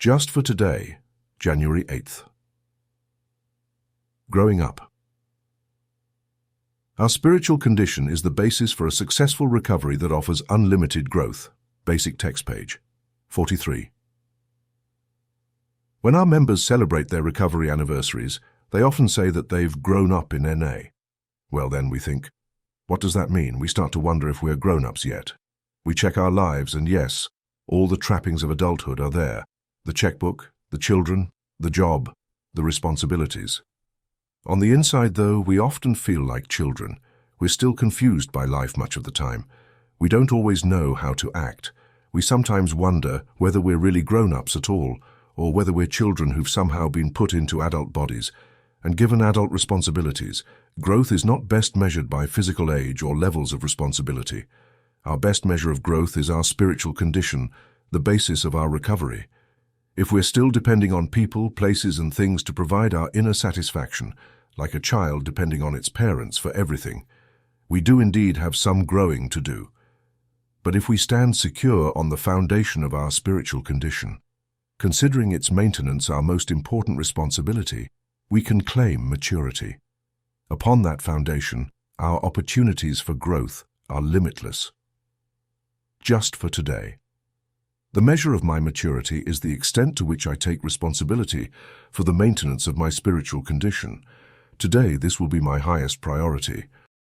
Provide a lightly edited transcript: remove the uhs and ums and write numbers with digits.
Just for today, January 8th. Growing up. Our spiritual condition is the basis for a successful recovery that offers unlimited growth. Basic text page 43. When our members celebrate their recovery anniversaries, they often say that they've grown up in NA. Well then, we think, what does that mean? We start to wonder if we're grown-ups yet. We check our lives and yes, all the trappings of adulthood are there. The checkbook, the children, the job, the responsibilities. On the inside, though, we often feel like children. We're still confused by life much of the time. We don't always know how to act. We sometimes wonder whether we're really grown-ups at all, or whether we're children who've somehow been put into adult bodies and given adult responsibilities. Growth is not best measured by physical age or levels of responsibility. Our best measure of growth is our spiritual condition, the basis of our recovery. If we're still depending on people, places and things to provide our inner satisfaction, like a child depending on its parents for everything, we do indeed have some growing to do. But if we stand secure on the foundation of our spiritual condition, considering its maintenance our most important responsibility, we can claim maturity. Upon that foundation, our opportunities for growth are limitless. Just for today. The measure of my maturity is the extent to which I take responsibility for the maintenance of my spiritual condition. Today, this will be my highest priority.